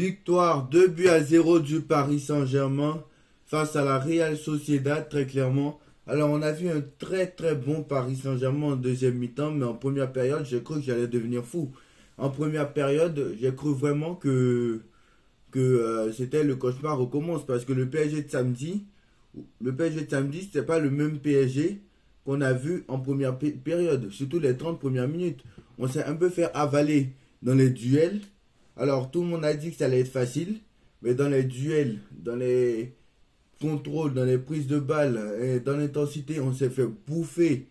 Victoire 2 buts à 0 du Paris Saint-Germain face à la Real Sociedad, très clairement. Alors, on a vu un très très bon Paris Saint-Germain en deuxième mi-temps, mais en première période, j'ai cru que j'allais devenir fou. En première période, j'ai cru vraiment que c'était le cauchemar recommence parce que le PSG de samedi, c'était pas le même PSG qu'on a vu en première période, surtout les 30 premières minutes. On s'est un peu fait avaler dans les duels. Alors, tout le monde a dit que ça allait être facile, mais dans les duels, dans les contrôles, dans les prises de balles et dans l'intensité, on s'est fait bouffer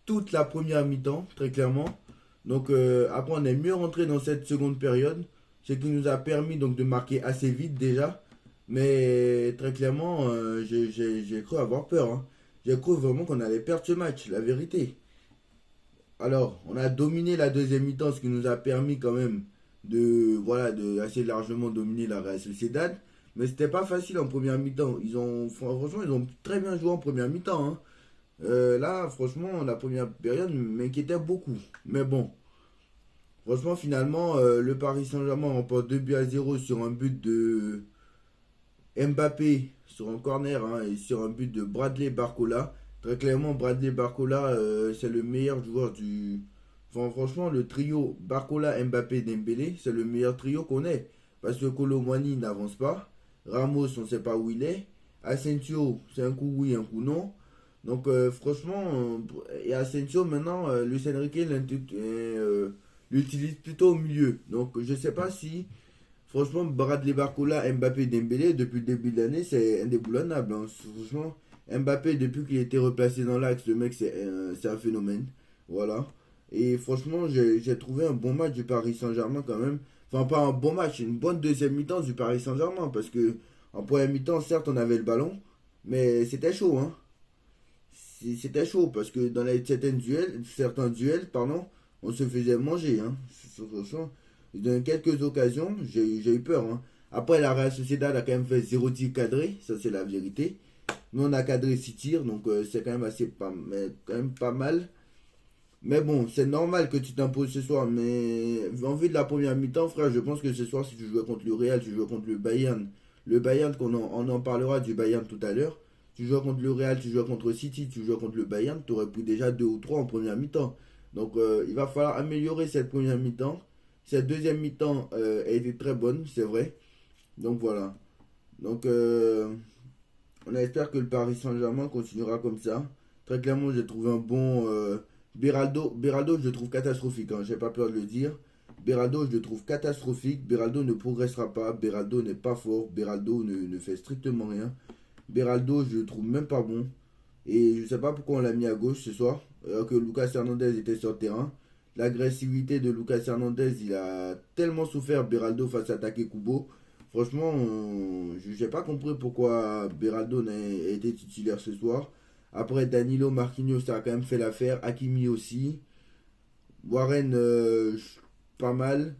toute la première mi-temps, très clairement. Donc, après, on est mieux rentré dans cette seconde période, ce qui nous a permis donc de marquer assez vite déjà. Mais très clairement, j'ai cru avoir peur, hein. J'ai cru vraiment qu'on allait perdre ce match, la vérité. Alors, on a dominé la deuxième mi-temps, ce qui nous a permis quand même de assez largement dominer la Real Sociedad. Mais c'était pas facile en première mi-temps. Franchement, ils ont très bien joué en première mi-temps, hein. Là, franchement, la première période m'inquiétait beaucoup. Mais bon, franchement, finalement, le Paris Saint-Germain remporte 2 buts à 0 sur un but de Mbappé, sur un corner, hein, et sur un but de Bradley Barcola. Très clairement, Bradley Barcola, c'est le meilleur joueur du. Enfin, franchement, le trio Barcola, Mbappé, Dembélé, c'est le meilleur trio qu'on ait. Parce que Colomwani n'avance pas. Ramos, on ne sait pas où il est. Asensio, c'est un coup oui, un coup non. Donc, franchement, et Asensio, maintenant, Luis Enrique l'utilise plutôt au milieu. Donc, je ne sais pas si. Franchement, Bradley Barcola, Mbappé, Dembélé, depuis le début de l'année, c'est indéboulonnable, hein. Franchement, Mbappé, depuis qu'il a été replacé dans l'axe, le mec, c'est un phénomène. Voilà. Et franchement, j'ai trouvé un bon match du Paris Saint-Germain quand même. Enfin, pas un bon match, une bonne deuxième mi-temps du Paris Saint-Germain. Parce que en première mi-temps, certes, on avait le ballon, mais c'était chaud, hein. C'était chaud parce que dans certains duels, pardon, on se faisait manger, hein. Franchement, dans quelques occasions, j'ai eu peur, hein. Après, la Real Sociedad a quand même fait 0 tir cadré, ça c'est la vérité. Nous, on a cadré 6 tirs, donc c'est quand même quand même pas mal. Mais bon, c'est normal que tu t'imposes ce soir. Mais en vue de la première mi-temps, frère, je pense que ce soir, si tu jouais contre le Real, tu jouais contre le Bayern. Le Bayern, on en parlera du Bayern tout à l'heure. Tu jouais contre le Real, tu jouais contre City, tu jouais contre le Bayern, tu aurais pris déjà 2 ou 3 en première mi-temps. Donc il va falloir améliorer cette première mi-temps. Cette deuxième mi-temps a été très bonne, c'est vrai. Donc voilà. Donc on espère que le Paris Saint-Germain continuera comme ça. Très clairement, j'ai trouvé un bon. Beraldo, je le trouve catastrophique, hein, j'ai pas peur de le dire. Beraldo, je le trouve catastrophique. Beraldo ne progressera pas. Beraldo n'est pas fort. Beraldo ne fait strictement rien. Beraldo, je le trouve même pas bon. Et je sais pas pourquoi on l'a mis à gauche ce soir, alors que Lucas Hernandez était sur le terrain. L'agressivité de Lucas Hernandez, il a tellement souffert Beraldo face à Take Kubo. Franchement, je n'ai pas compris pourquoi Beraldo n'a été titulaire ce soir. Après, Danilo Marquinhos, ça a quand même fait l'affaire. Hakimi aussi. Warren, pas mal.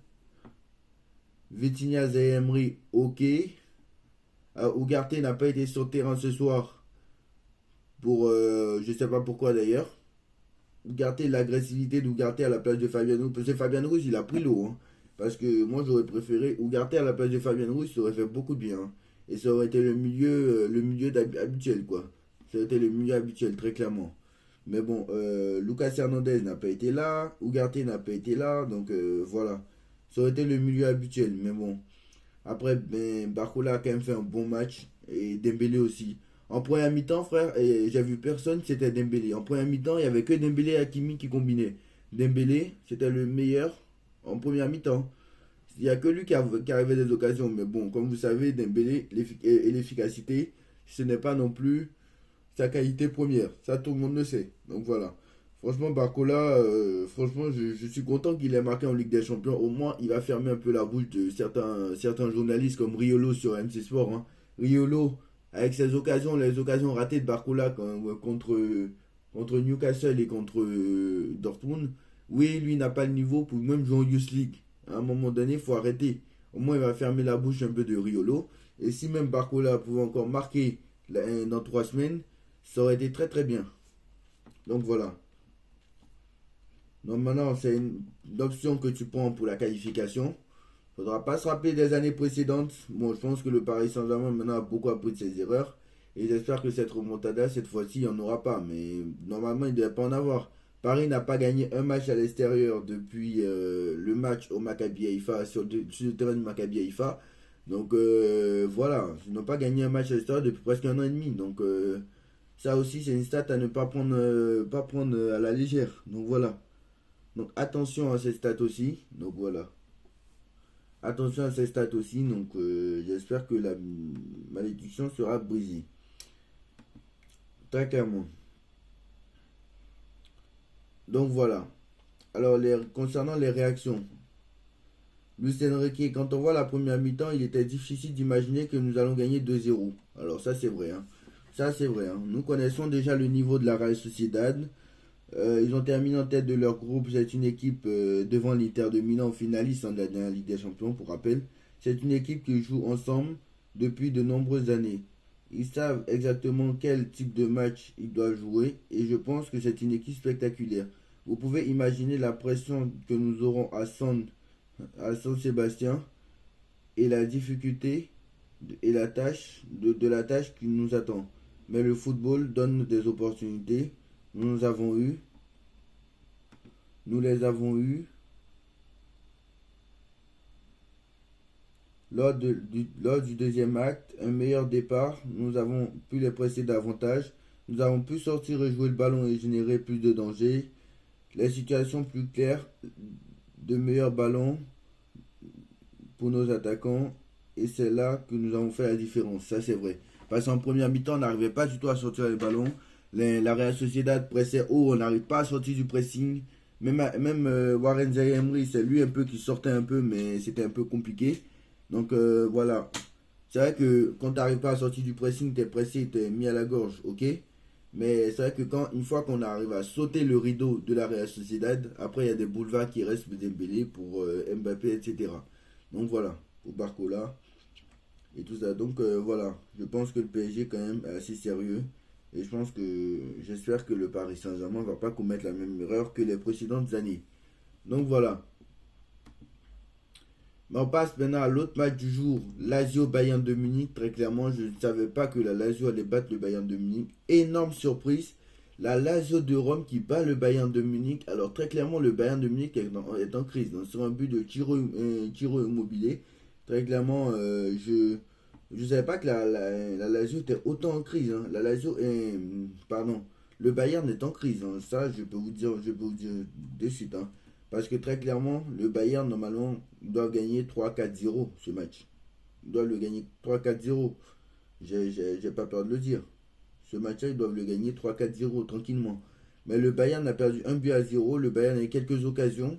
Vitinha Emery, ok. Ugarte n'a pas été sur le terrain ce soir. Je sais pas pourquoi d'ailleurs. Ugarte, l'agressivité d'Ugarte à la place de Fabian Ruiz. Parce que Fabian Ruiz, il a pris l'eau, hein. Parce que moi, j'aurais préféré Ugarte à la place de Fabian Ruiz, ça aurait fait beaucoup de bien, hein. Et ça aurait été le milieu habituel, quoi. Ça aurait été le milieu habituel, très clairement. Mais bon, Lucas Hernandez n'a pas été là, Ugarte n'a pas été là, donc voilà. Ça aurait été le milieu habituel, mais bon. Après, ben, Barcola a quand même fait un bon match, et Dembélé aussi. En première mi-temps, frère, j'ai vu personne, c'était Dembélé. En première mi-temps, il n'y avait que Dembélé et Hakimi qui combinaient. Dembélé, c'était le meilleur en première mi-temps. Il n'y a que lui qui arrivait des occasions. Mais bon, comme vous savez, Dembélé et l'efficacité, ce n'est pas non plus sa qualité première. Ça, tout le monde le sait. Donc voilà. Franchement, Barcola, franchement, je suis content qu'il ait marqué en Ligue des Champions. Au moins, il va fermer un peu la bouche de certains journalistes comme Riolo sur MC Sport, hein. Riolo, avec ses occasions, les occasions ratées de Barcola contre Newcastle et contre Dortmund, oui, lui n'a pas le niveau pour même jouer en Youth League. À un moment donné, il faut arrêter. Au moins, il va fermer la bouche un peu de Riolo. Et si même Barcola pouvait encore marquer dans 3 semaines, ça aurait été très très bien. Donc voilà. Donc maintenant, c'est une option que tu prends pour la qualification. Faudra pas se rappeler des années précédentes. Bon, je pense que le Paris Saint-Germain maintenant a beaucoup appris de ses erreurs. Et j'espère que cette remontada, cette fois-ci, il n'y en aura pas. Mais normalement, il ne devait pas en avoir. Paris n'a pas gagné un match à l'extérieur depuis le match au Maccabi Haïfa, sur le terrain du Maccabi Haïfa. Donc voilà, ils n'ont pas gagné un match à l'extérieur depuis presque un an et demi. Donc ça aussi, c'est une stat à ne pas prendre, à la légère. Donc voilà. Donc attention à ces stats aussi. Donc voilà. Attention à ces stats aussi. Donc j'espère que la malédiction sera brisée. Très clairement. Donc voilà. Alors concernant les réactions. Luis Enrique, quand on voit la première mi-temps, il était difficile d'imaginer que nous allons gagner 2-0. Alors ça c'est vrai. Hein. Ça c'est vrai. Hein. Nous connaissons déjà le niveau de la Real Sociedad. Ils ont terminé en tête de leur groupe. C'est une équipe devant l'Inter de Milan, finaliste de la dernière Ligue des Champions, pour rappel. C'est une équipe qui joue ensemble depuis de nombreuses années. Ils savent exactement quel type de match ils doivent jouer et je pense que c'est une équipe spectaculaire. Vous pouvez imaginer la pression que nous aurons à San Sébastien et la difficulté et la tâche de la tâche qui nous attend. Mais le football donne des opportunités. Nous avons eu, nous les avons eues lors du deuxième acte, un meilleur départ. Nous avons pu les presser davantage. Nous avons pu sortir et jouer le ballon et générer plus de danger. Les situations plus claires, de meilleurs ballons pour nos attaquants. Et c'est là que nous avons fait la différence. Ça, c'est vrai. Parce qu'en première mi-temps, on n'arrivait pas du tout à sortir les ballons. La Real Sociedad pressait haut, on n'arrive pas à sortir du pressing. Même Warren Zaïre-Emery, c'est lui un peu qui sortait un peu, mais c'était un peu compliqué. Donc voilà. C'est vrai que quand tu n'arrives pas à sortir du pressing, tu es pressé, tu es mis à la gorge, ok. Mais c'est vrai que une fois qu'on arrive à sauter le rideau de la Real Sociedad, après il y a des boulevards qui restent pour Dembélé, pour Mbappé, etc. Donc voilà, pour Barcola et tout ça. Donc voilà, je pense que le PSG quand même est assez sérieux. Et je pense que j'espère que le Paris Saint-Germain ne va pas commettre la même erreur que les précédentes années. Donc voilà. Mais on passe maintenant à l'autre match du jour, Lazio Bayern de Munich. Très clairement, je ne savais pas que la Lazio allait battre le Bayern de Munich. Énorme surprise. La Lazio de Rome qui bat le Bayern de Munich. Alors très clairement, le Bayern de Munich est en crise. Donc, sur un but de Ciro Immobilier. Très clairement, je ne savais pas que la Lazio était autant en crise. Hein. La Lazio est... Pardon. Le Bayern est en crise. Hein. Ça, je peux vous dire de suite. Hein. Parce que très clairement, le Bayern, normalement, doit gagner 3-4-0 ce match. Ils doivent le gagner 3-4-0. J'ai pas peur de le dire. Ce match-là, ils doivent le gagner 3-4-0 tranquillement. Mais le Bayern a perdu 1-0. Le Bayern a eu quelques occasions.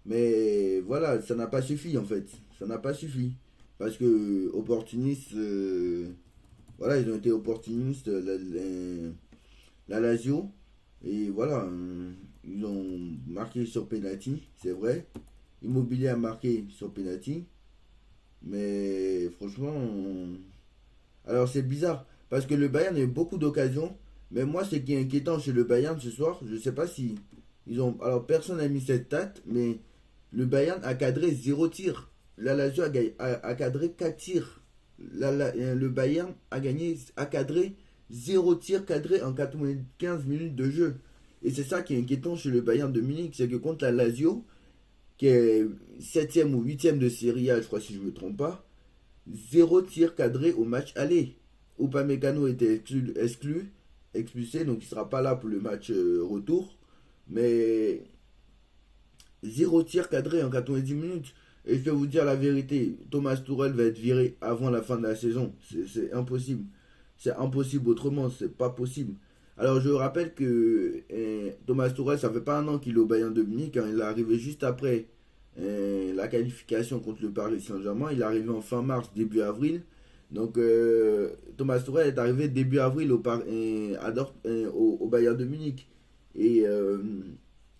Mais voilà, ça n'a pas suffi en fait. Ça n'a pas suffi. Parce que opportunistes, voilà, ils ont été opportunistes, la Lazio. Et voilà, ils ont marqué sur penalty, c'est vrai. Immobilier a marqué sur penalty. Mais franchement, alors c'est bizarre. Parce que le Bayern a eu beaucoup d'occasions. Mais moi, ce qui est inquiétant chez le Bayern ce soir, je ne sais pas si ils ont. Alors personne n'a mis cette stat, mais le Bayern a cadré 0 tir. La Lazio a cadré 4 tirs. Le Bayern a cadré 0 tir cadré en 95 minutes de jeu. Et c'est ça qui est inquiétant chez le Bayern de Munich, c'est que contre la Lazio, qui est 7ème ou 8ème de Serie A, je crois si je ne me trompe pas, 0 tir cadré au match aller. Upamecano était expulsé, donc il ne sera pas là pour le match retour. Mais 0 tir cadré en 90 minutes. Et je vais vous dire la vérité, Thomas Tuchel va être viré avant la fin de la saison. C'est impossible. C'est impossible autrement, c'est pas possible. Alors je rappelle que Thomas Tuchel, ça fait pas un an qu'il est au Bayern de Munich. Hein, il est arrivé juste après la qualification contre le Paris Saint-Germain. Il est arrivé en fin mars, début avril. Donc Thomas Tuchel est arrivé début avril au Bayern de Munich. Et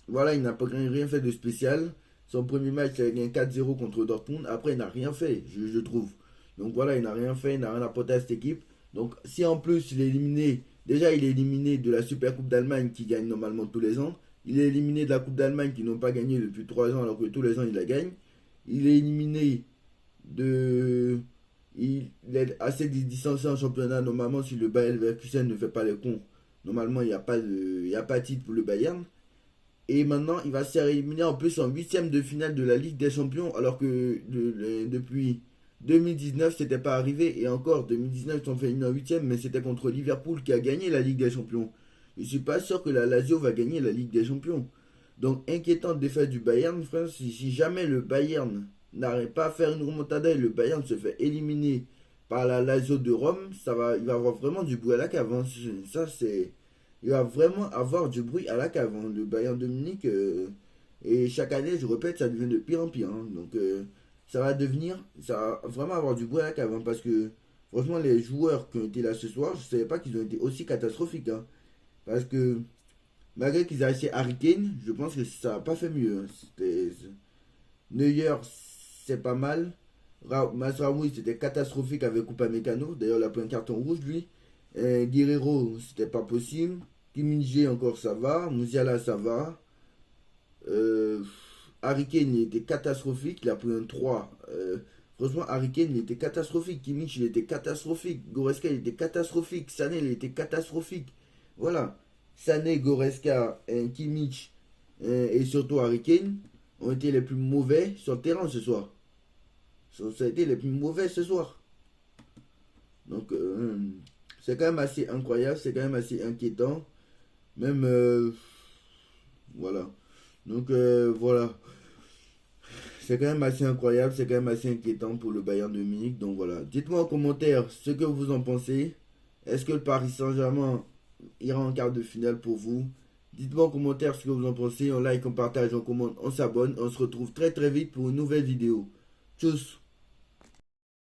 voilà, il n'a pas rien fait de spécial. Son premier match, il a gagné 4-0 contre Dortmund. Après, il n'a rien fait, je trouve. Donc voilà, il n'a rien fait, il n'a rien apporté à cette équipe. Donc si en plus il est éliminé, déjà il est éliminé de la Super Coupe d'Allemagne qui gagne normalement tous les ans. Il est éliminé de la Coupe d'Allemagne qui n'ont pas gagné depuis 3 ans alors que tous les ans il la gagne. Il est éliminé de... Il est assez distancé en championnat. Normalement, si le Bayern Leverkusen ne fait pas les cons, normalement, il y a pas de titre pour le Bayern. Et maintenant, il va se faire éliminer en plus en huitième de finale de la Ligue des Champions, alors que depuis 2019, c'était pas arrivé. Et encore, 2019, ils ont fait une en huitième, mais c'était contre Liverpool qui a gagné la Ligue des Champions. Je suis pas sûr que la Lazio va gagner la Ligue des Champions. Donc, inquiétante défaite du Bayern, frère. Si jamais le Bayern n'arrive pas à faire une remontada et le Bayern se fait éliminer par la Lazio de Rome, il va avoir vraiment du bruit à la cave, hein. Ça, c'est il va vraiment avoir du bruit à la cave, hein. Le Bayern de Munich, et chaque année, je répète, ça devient de pire en pire, hein. Donc, ça va vraiment avoir du bruit à la cave, hein, parce que franchement, les joueurs qui ont été là ce soir, je ne savais pas qu'ils ont été aussi catastrophiques, hein. Parce que malgré qu'ils aient acheté Harry Kane, je pense que ça n'a pas fait mieux, hein. Neuer, c'est pas mal. Masraoui, c'était catastrophique avec Upamecano. D'ailleurs, il a pris un carton rouge, lui. Guerrero, c'était pas possible. Kim Min-jae, encore ça va. Musiala, ça va. Euh, Harry Kane, il était catastrophique. Il a pris un 3. Franchement, Harry Kane, il était catastrophique. Kimmich, il était catastrophique. Goretzka, il était catastrophique. Sané, il était catastrophique. Voilà. Sané, Goretzka, Kimmich et surtout Harry Kane ont été les plus mauvais sur le terrain ce soir. Ça a été les plus mauvais ce soir. Donc, c'est quand même assez incroyable, c'est quand même assez inquiétant. Même, voilà. Donc, voilà. C'est quand même assez incroyable, c'est quand même assez inquiétant pour le Bayern de Munich. Donc, voilà. Dites-moi en commentaire ce que vous en pensez. Est-ce que le Paris Saint-Germain ira en quart de finale pour vous? Dites-moi en commentaire ce que vous en pensez. On like, on partage, on commente, on s'abonne. On se retrouve très très vite pour une nouvelle vidéo. Tchuss!